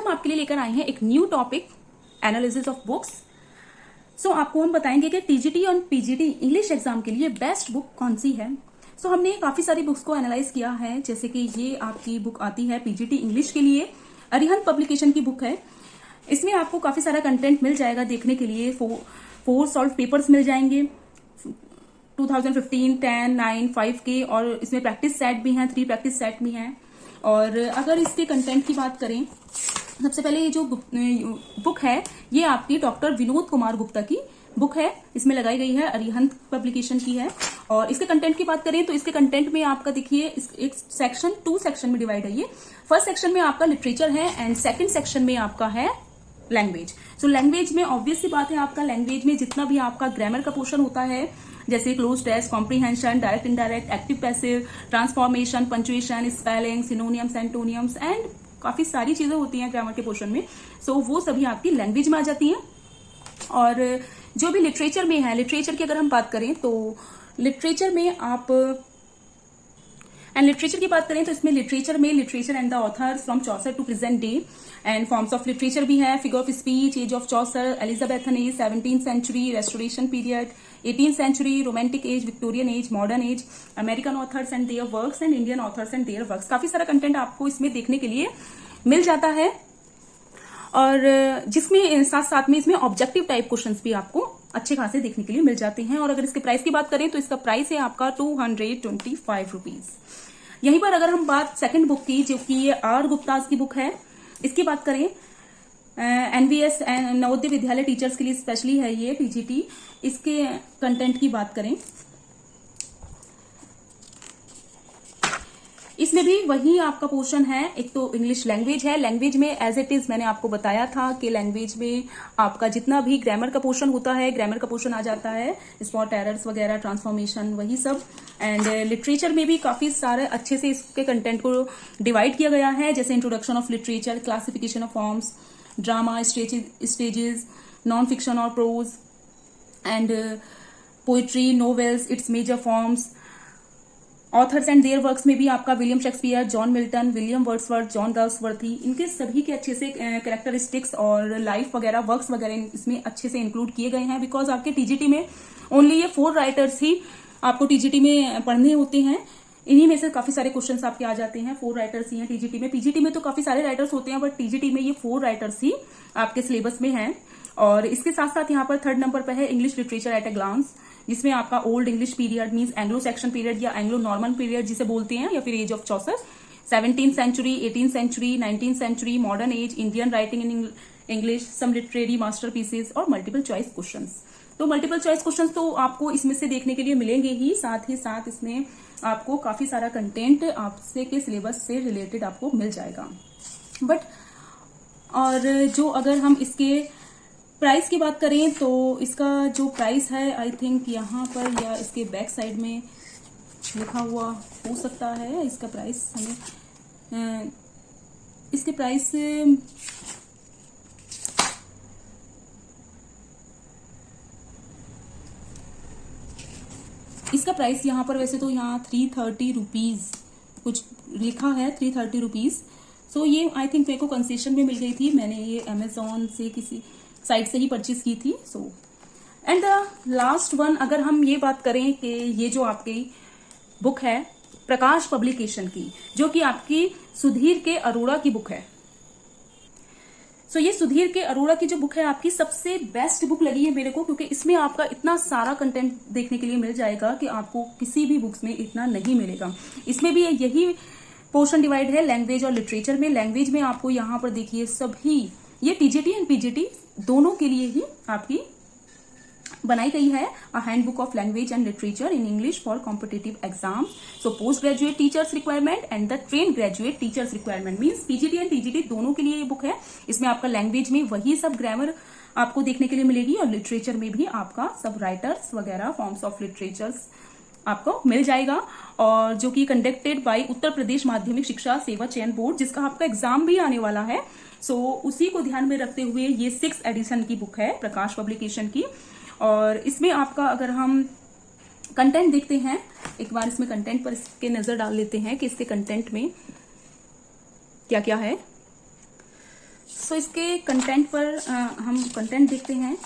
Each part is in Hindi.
हम आपके लिए लेकर आए हैं एक new topic, analysis of books. So आपको हम बताएंगे कि टीजीटी और पीजीटी इंग्लिश एग्जाम के लिए बेस्ट बुक कौन सी है। सो हमने काफी सारी बुक्स को एनालाइज किया है, जैसे कि ये आपकी बुक आती है पीजीटी इंग्लिश के लिए, अरिहंत पब्लिकेशन की बुक है। इसमें आपको काफी सारा कंटेंट मिल जाएगा देखने के लिए। 4 सॉल्व पेपर्स मिल जाएंगे 2015, 10, 9, 5 के, और इसमें प्रैक्टिस सेट भी हैं, 3 प्रैक्टिस सेट भी हैं। और अगर इसके कंटेंट की बात करें, सबसे पहले ये जो बुक है ये आपकी डॉक्टर विनोद कुमार गुप्ता की बुक है, इसमें लगाई गई है, अरिहंत पब्लिकेशन की है। और इसके कंटेंट की बात करें तो इसके कंटेंट में आपका देखिए एक सेक्शन 2 सेक्शन में डिवाइड है। ये फर्स्ट सेक्शन में आपका लिटरेचर है एंड सेकंड सेक्शन में आपका है लैंग्वेज। सो लैंग्वेज में ऑब्वियस सी बात है, आपका लैंग्वेज में जितना भी आपका ग्रामर का पोर्शन होता है, जैसे cloze test, comprehension, direct indirect, active passive, transformation, punctuation, spelling, synonyms, antonyms and काफी सारी चीजें होती हैं ग्रामर के पोर्शन में। सो वो सभी आपकी लैंग्वेज में आ जाती हैं। और जो भी लिटरेचर में है, लिटरेचर की अगर हम बात करें तो लिटरेचर में आप लिटरेचर की बात करें तो इसमें literature and the author from Chaucer to present day and forms of literature भी है, figure of speech, age of Chaucer, Elizabethan age, 17th century, restoration period, 18th century, romantic age, Victorian age, modern age, American authors and their works and Indian authors and their works. काफी सारा कंटेंट आपको इसमें देखने के लिए मिल जाता है। और जिसमें साथ साथ में इसमें ऑब्जेक्टिव टाइप क्वेश्चंस भी आपको अच्छे खासे देखने के लिए मिल जाते हैं। और अगर इसके प्राइस की बात करें तो इसका प्राइस है आपका 225 रुपीज। यहीं पर अगर हम बात सेकंड बुक की, जो कि ये आर गुप्ता की बुक है, इसकी बात करें, एनवीएस नवोदय विद्यालय टीचर्स के लिए स्पेशली है ये पीजीटी। इसके कंटेंट की बात करें, इसमें भी वही आपका पोर्शन है। एक तो इंग्लिश लैंग्वेज है, लैंग्वेज में एज इट इज मैंने आपको बताया था कि लैंग्वेज में आपका जितना भी ग्रामर का पोर्शन होता है, ग्रामर का पोर्शन आ जाता है, स्पॉट एरर्स वगैरह, ट्रांसफॉर्मेशन, वही सब। एंड लिटरेचर में भी काफी सारे अच्छे से इसके कंटेंट को डिवाइड किया गया है, जैसे introduction of literature, classification of forms, drama, stages, non fiction और prose and poetry, novels, its major forms, authors and their works में भी आपका William Shakespeare, John Milton, William Wordsworth, John Galsworthy, इनके सभी के अच्छे से कैरेक्टरिस्टिक्स और लाइफ वगैरह, वर्क्स वगैरह इसमें अच्छे से इंक्लूड किए गए हैं। बिकॉज आपके टीजीटी में ओनली ये 4 राइटर्स ही आपको टीजीटी में पढ़ने होते हैं। इन्हीं में से काफी सारे क्वेश्चंस आपके आ जाते हैं। 4 राइटर्स ही हैं टीजीटी में। पीजीटी में तो काफी सारे राइटर्स होते हैं, बट टीजीटी में ये 4 राइटर्स ही आपके सिलेबस में हैं। और इसके साथ साथ यहाँ पर 3rd नंबर पर है English literature at a glance, जिसमें आपका old English period means Anglo Saxon period या एंग्लो नॉर्मन पीरियड जिसे बोलते हैं, या फिर age of Chaucer, 17th century, 18th century, 19th century, modern age, Indian writing in English, some literary masterpieces और मल्टीपल चॉइस क्वेश्चंस। तो मल्टीपल चॉइस क्वेश्चंस तो आपको इसमें से देखने के लिए मिलेंगे ही साथ इसमें आपको काफी सारा कंटेंट आपसे के सिलेबस से रिलेटेड आपको मिल जाएगा। बट और जो अगर हम इसके प्राइस की बात करें तो इसका जो प्राइस है, आई थिंक यहाँ पर या इसके बैक साइड में लिखा हुआ हो सकता है इसका प्राइस। हमें इसके प्राइस यहाँ पर वैसे तो यहाँ 330 रुपीज कुछ लिखा है, 330 रुपीज। सो ये आई थिंक मेरे को कंसेशन में मिल गई थी, मैंने ये अमेजोन से किसी साइट से ही परचेज की थी। So and the last one, अगर हम ये बात करें कि ये जो आपकी बुक है प्रकाश पब्लिकेशन की, जो कि आपकी सुधीर के अरोड़ा की बुक है। सो ये सुधीर के अरोड़ा की जो बुक है आपकी सबसे बेस्ट बुक लगी है मेरे को, क्योंकि इसमें आपका इतना सारा कंटेंट देखने के लिए मिल जाएगा कि आपको किसी भी बुक्स में इतना नहीं मिलेगा। इसमें भी यही पोर्शन डिवाइड है लैंग्वेज और लिटरेचर में। लैंग्वेज में आपको यहाँ पर देखिए सभी ये टीजीटी एंड पीजीटी दोनों के लिए ही आपकी बनाई गई है, a handbook of language and literature in English for competitive exams. So post graduate teachers requirement and the train graduate teachers requirement means PGT and TGT दोनों के लिए ये बुक है। इसमें आपका लैंग्वेज में वही सब ग्रामर आपको देखने के लिए मिलेगी, और लिटरेचर में भी आपका सब राइटर्स वगैरह, फॉर्म्स ऑफ लिटरेचर्स आपको मिल जाएगा। और जो कि कंडक्टेड बाय उत्तर प्रदेश माध्यमिक शिक्षा सेवा चयन बोर्ड, जिसका आपका एग्जाम भी आने वाला है। सो उसी को ध्यान में रखते हुए ये 6th एडिशन की बुक है प्रकाश पब्लिकेशन की। और इसमें आपका अगर हम कंटेंट देखते हैं, एक बार इसमें कंटेंट पर इसके नजर डाल लेते हैं कि इसके कंटेंट में क्या क्या है। सो इसके कंटेंट पर हम कंटेंट देखते हैं।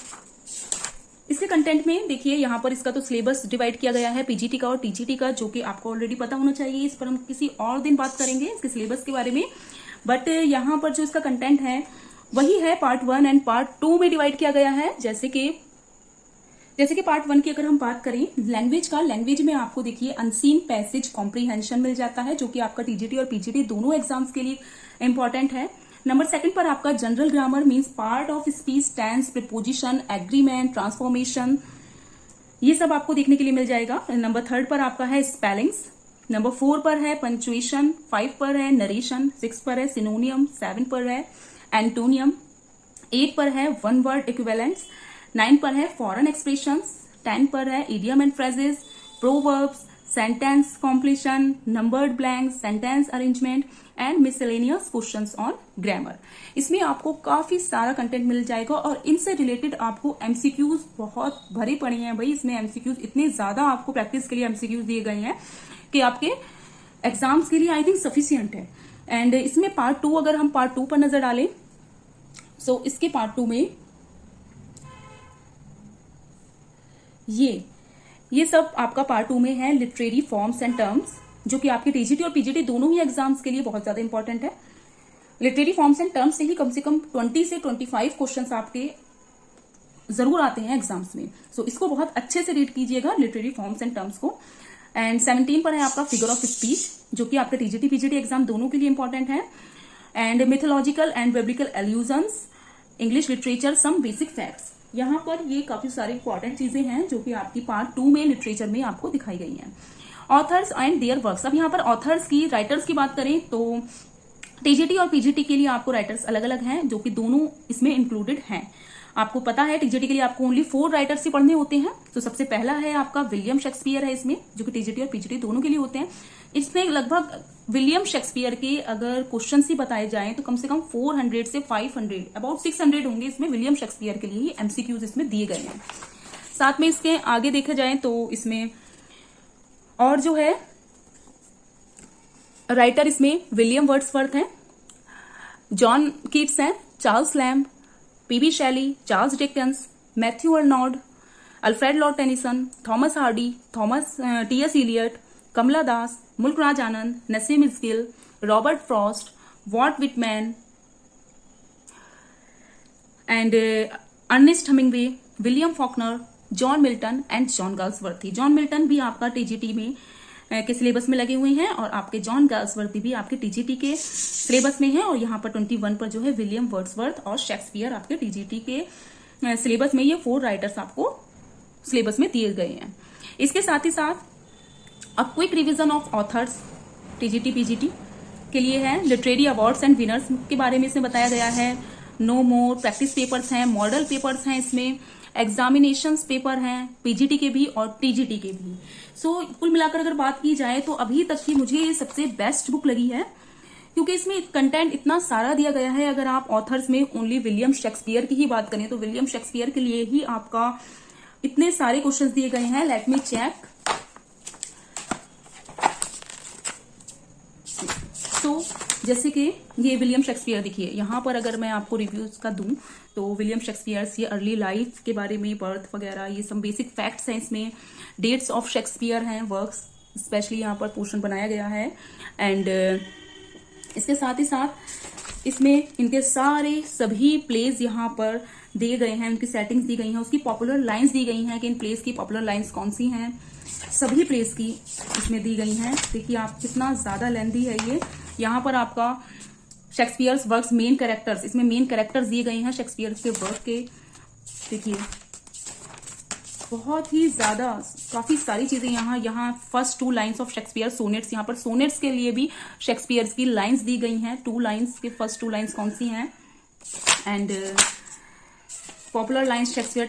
इसके कंटेंट में देखिए यहाँ पर इसका तो सिलेबस डिवाइड किया गया है पीजीटी का और टीजीटी का, जो कि आपको ऑलरेडी पता होना चाहिए। इस पर हम किसी और दिन बात करेंगे इसके सिलेबस के बारे में। बट यहाँ पर जो इसका कंटेंट है वही है पार्ट 1 एंड पार्ट 2 में डिवाइड किया गया है। जैसे कि पार्ट 1 की अगर हम बात करें लैंग्वेज का, लैंग्वेज में आपको देखिए अनसीन पैसेज कॉम्प्रीहेंशन मिल जाता है, जो कि आपका टीजीटी और पीजीटी दोनों एग्जाम्स के लिए इंपॉर्टेंट है। नंबर 2 पर आपका general grammar means part of speech, tense, preposition, agreement, transformation, ये सब आपको देखने के लिए मिल जाएगा। नंबर 3 पर आपका है स्पेलिंग्स। नंबर 4 पर है पंक्चुएशन, 5 पर है नरेशन, 6 पर है सिनोनियम, 7 पर है एंटोनियम, 8 पर है वन वर्ड इक्विवेलेंट्स, 9 पर है फॉरेन एक्सप्रेशंस, 10 पर है idiom and phrases, proverbs, sentence completion, numbered blank, sentence arrangement and miscellaneous questions on grammar. इसमें आपको काफी सारा कंटेंट मिल जाएगा और इनसे रिलेटेड आपको एमसीक्यूज बहुत भरे पड़े हैं भाई। इसमें एमसीक्यूज इतने ज्यादा आपको प्रैक्टिस के लिए एमसीक्यूज दिए गए हैं कि आपके एग्जाम्स के लिए आई थिंक सफिशियंट है। एंड इसमें पार्ट 2 अगर हम पार्ट 2 पर नजर डालें, सो इसके पार्ट 2 में ये सब आपका पार्ट 2 में है लिटरेरी फॉर्म्स एंड टर्म्स, जो कि आपके टीजीटी और पीजीटी दोनों ही एग्जाम्स के लिए बहुत ज्यादा इंपॉर्टेंट है। लिटरेरी फॉर्म्स एंड टर्म्स से ही कम से कम 20 से 25 क्वेश्चंस आपके जरूर आते हैं एग्जाम्स में। सो इसको बहुत अच्छे से रीड कीजिएगा लिटरेरी फॉर्म्स एंड टर्म्स को। एंड 17 पर है आपका फिगर ऑफ स्पीच, जो कि आपके टीजीटी पीजीटी एग्जाम दोनों के लिए इंपॉर्टेंट है। And mythological and biblical allusions, English literature, some basic facts. यहाँ पर ये काफी सारी इंपॉर्टेंट चीजें हैं जो कि आपकी पार्ट 2 में लिटरेचर में आपको दिखाई गई हैं। ऑथर्स एंड देयर वर्क्स, अब यहाँ पर ऑथर्स की, राइटर्स की बात करें तो टीजीटी और पीजीटी के लिए आपको राइटर्स अलग अलग हैं, जो कि दोनों इसमें इंक्लूडेड हैं। आपको पता है टीजीटी के लिए आपको ओनली 4 राइटर्स ही पढ़ने होते हैं। तो सबसे पहला है आपका विलियम शेक्सपियर है इसमें, जो कि टीजीटी और पीजीटी दोनों के लिए होते हैं। इसमें लगभग विलियम शेक्सपियर के अगर क्वेश्चन ही बताए जाएं तो कम से कम 400 से 500 अबाउट 600 होंगे इसमें विलियम शेक्सपियर के लिए ही एमसीक्यूज इसमें दिए गए हैं। साथ में इसके आगे देखा जाए तो इसमें और जो है राइटर इसमें विलियम वर्ड्सवर्थ हैं, जॉन कीट्स हैं, Charles Lamb, P B Shelley, Charles Dickens, Matthew Arnold, Alfred Lord Tennyson, Thomas Hardy, T S. Eliot, Kamala Das, Mulkraj Anand, Nissim Ezekiel, Robert Frost, Walt Whitman and Ernest Hemingway, William Faulkner, John Milton and John Galsworthy. John Milton भी आपका टीजीटी में के सिलेबस में लगे हुए हैं और आपके जॉन गाल्सवर्दी भी आपके टीजीटी के सिलेबस में है। और यहाँ पर 21 पर जो है विलियम वर्ड्सवर्थ और शेक्सपियर आपके टीजीटी के सिलेबस में, ये 4 राइटर्स आपको सिलेबस में दिए गए हैं। इसके साथ ही साथ a quick revision of authors TGT PGT के लिए है। लिटरेरी अवार्ड्स एंड विनर्स के बारे में इसमें बताया गया है। नो मोर, प्रैक्टिस पेपर्स हैं, मॉडल पेपर्स हैं, इसमें एग्जामिनेशंस पेपर हैं पीजीटी के भी और टीजीटी के भी। सो कुल मिलाकर अगर बात की जाए तो अभी तक की मुझे ये सबसे बेस्ट बुक लगी है, क्योंकि इसमें कंटेंट इतना सारा दिया गया है। अगर आप ऑथर्स में ओनली विलियम शेक्सपियर की ही बात करें तो विलियम शेक्सपियर के लिए ही आपका इतने सारे क्वेश्चंस दिए गए हैं। Let me check. तो जैसे कि ये विलियम शेक्सपियर, देखिए यहाँ पर अगर मैं आपको रिव्यूज का दूं तो विलियम शेक्सपियर ये अर्ली लाइफ के बारे में, बर्थ वगैरह, ये सब बेसिक फैक्ट्स हैं इसमें। डेट्स ऑफ शेक्सपियर हैं, वर्क्स स्पेशली यहाँ पर पोर्शन बनाया गया है। एंड इसके साथ ही साथ इसमें इनके सारे सभी प्लेज यहाँ पर दिए गए हैं, उनकी सेटिंग्स दी गई हैं, उसकी पॉपुलर लाइंस दी गई हैं कि इन प्लेस की पॉपुलर लाइंस कौन सी हैं, सभी प्लेस की इसमें दी गई हैं। देखिए आप कितना ज्यादा लेंथी है ये। यहाँ पर आपका शेक्सपियर्स वर्क्स मेन कैरेक्टर्स, इसमें मेन कैरेक्टर्स दिए गए हैं शेक्सपियर के वर्क के। देखिए बहुत ही ज्यादा काफी सारी चीजें यहाँ first 2 lines of Shakespeare sonnets, यहाँ पर सोनेट्स के लिए भी शेक्सपियर की लाइंस दी गई हैं। 2 लाइन्स के फर्स्ट 2 लाइन्स कौन सी हैं। And popular lines Shakespeare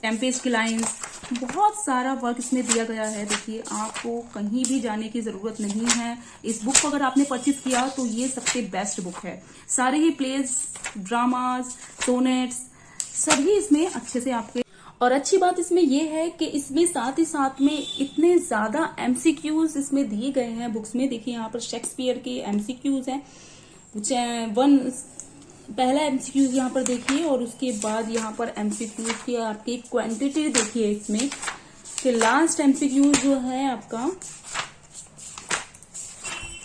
Tempest की लाइन्स, बहुत सारा वर्क इसमें दिया गया है। देखिए आपको कहीं भी जाने की जरूरत नहीं है। इस बुक को अगर आपने परचेज किया तो ये सबसे बेस्ट बुक है। सारे ही प्लेज, ड्रामाज, सोनेट्स सभी इसमें अच्छे से आपके। और अच्छी बात इसमें ये है कि इसमें साथ ही साथ में इतने ज्यादा एमसीक्यूज इसमें दिए गए हैं बुक्स में। देखिए यहाँ पर शेक्सपियर के एमसीक्यूज हैं पहला एमसीक्यूज यहाँ पर देखिए और उसके बाद यहाँ पर एमसीक्यूज की आपकी क्वांटिटी देखिए इसमें कि लास्ट एमसीक्यूज जो है आपका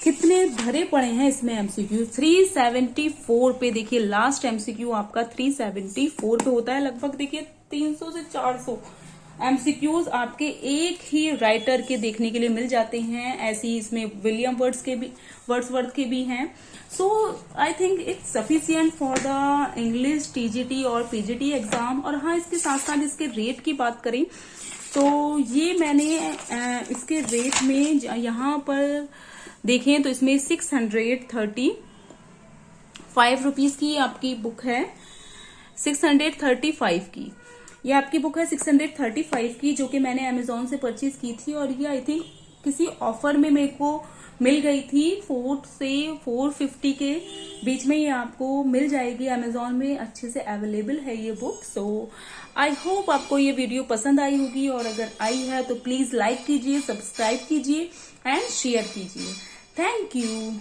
कितने भरे पड़े हैं इसमें एमसीक्यू 374 पे। देखिए लास्ट एमसीक्यू आपका 374 पे होता है। लगभग देखिए 300 से 400 एमसीक्यूज आपके एक ही राइटर के देखने के लिए मिल जाते हैं। ऐसे ही इसमें विलियम वर्ड्सवर्थ के भी हैं। So I think it's sufficient for the English TGT और पीजीटी एग्जाम। और हाँ, इसके साथ साथ इसके रेट की बात करें तो ये मैंने इसके रेट में यहाँ पर देखें तो इसमें 635 रुपीज की आपकी बुक है। 635 की ये आपकी बुक है 635 की, जो कि मैंने अमेजोन से परचेज की थी। और ये आई थिंक किसी ऑफर में मेरे को मिल गई थी 4 से 450 के बीच में। ये आपको मिल जाएगी अमेजोन में, अच्छे से अवेलेबल है ये बुक। सो आई होप आपको ये वीडियो पसंद आई होगी, और अगर आई है तो प्लीज लाइक कीजिए, सब्सक्राइब कीजिए एंड शेयर कीजिए। Thank you.